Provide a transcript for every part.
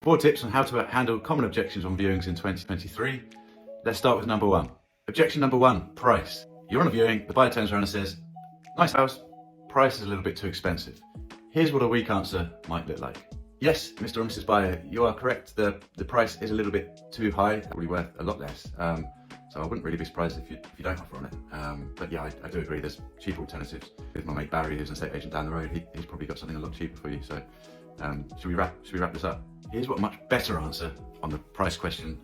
4 tips on how to handle common objections on viewings in 2023. Let's start with number 1. Objection number 1, price. You're on a viewing, the buyer turns around and says, nice house, price is a little bit too expensive. Here's what a weak answer might look like. Yes, Mr. or Mrs. Buyer, you are correct. The price is a little bit too high, probably worth a lot less. So I wouldn't really be surprised if you don't offer on it. But yeah, I do agree there's cheaper alternatives. With my mate Barry, who's an estate agent down the road, he's probably got something a lot cheaper for you. So should we wrap this up? Here's what a much better answer on the price question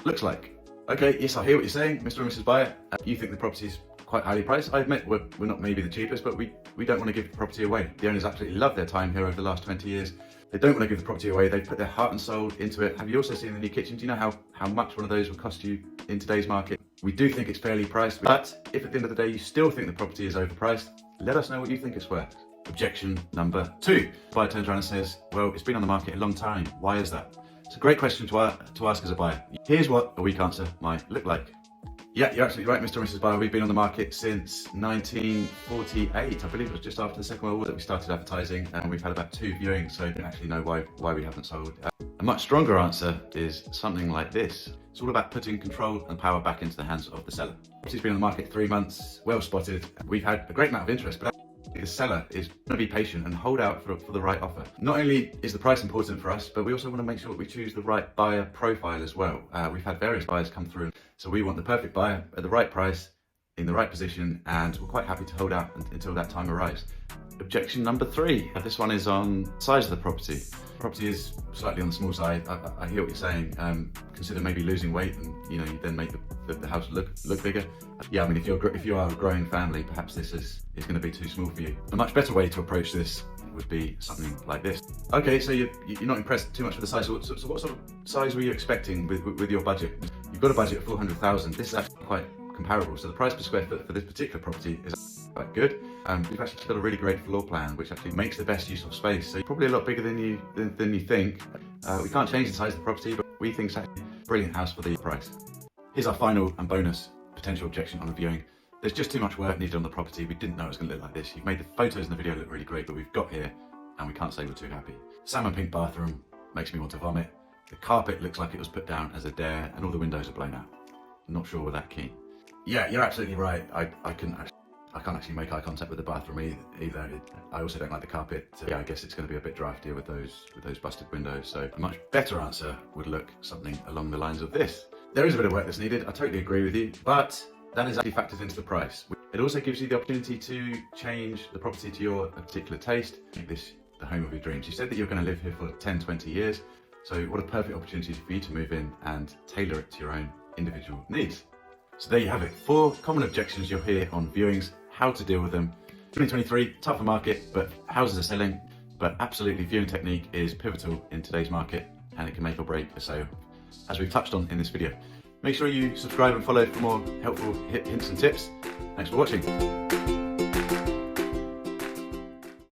looks like. Okay, yes, I hear what you're saying, Mr. and Mrs. Buyer. You think the property's quite highly priced. I admit we're not maybe the cheapest, but we don't want to give the property away. The owners absolutely love their time here over the last 20 years. They don't want to give the property away. They've put their heart and soul into it. Have you also seen the new kitchen? Do you know how much one of those would cost you in today's market? We do think it's fairly priced, but if at the end of the day you still think the property is overpriced, let us know what you think it's worth. Objection number 2. Buyer turns around and says, well, it's been on the market a long time. Why is that? It's a great question to ask as a buyer. Here's what a weak answer might look like. Yeah, you're absolutely right, Mr. and Mrs. Buyer. We've been on the market since 1948. I believe it was just after the Second World War that we started advertising, and we've had about 2 viewings, so I don't actually know why we haven't sold. A much stronger answer is something like this. It's all about putting control and power back into the hands of the seller. It's been on the market 3 months, well spotted. We've had a great amount of interest, but the seller is going to be patient and hold out for the right offer. Not only is the price important for us, but we also want to make sure that we choose the right buyer profile as well. We've had various buyers come through, so we want the perfect buyer at the right price, in the right position, and we're quite happy to hold out until that time arrives. Objection number 3. This one is on size of the property. Property is slightly on the small side. I hear what you're saying. Consider maybe losing weight, and you then make the house look bigger. Yeah, I mean, if you are a growing family, perhaps this is going to be too small for you. A much better way to approach this would be something like this. Okay, so you're not impressed too much with the size. So what sort of size were you expecting with your budget? You've got a budget of 400,000. This is actually quite comparable. So the price per square foot for this particular property is quite good. We've actually got a really great floor plan, which actually makes the best use of space. So probably a lot bigger than you think. We can't change the size of the property, but we think it's actually a brilliant house for the price. Here's our final and bonus potential objection on a viewing. There's just too much work needed on the property. We didn't know it was going to look like this. You've made the photos and the video look really great, but we've got here and we can't say we're too happy. Salmon pink bathroom makes me want to vomit. The carpet looks like it was put down as a dare, and all the windows are blown out. Not sure we're that keen. Yeah, you're absolutely right. I can't actually make eye contact with the bathroom either. I also don't like the carpet. So yeah, I guess it's going to be a bit draftier with those busted windows. So a much better answer would look something along the lines of this. There is a bit of work that's needed. I totally agree with you, but that is actually factored into the price. It also gives you the opportunity to change the property to your particular taste, make this the home of your dreams. You said that you're going to live here for 10, 20 years. So what a perfect opportunity for you to move in and tailor it to your own individual needs. So there you have it. 4 common objections you'll hear on viewings, how to deal with them. 2023, tougher market, but houses are selling. But absolutely, viewing technique is pivotal in today's market, and it can make or break a sale, as we've touched on in this video. Make sure you subscribe and follow for more helpful hints and tips. Thanks for watching.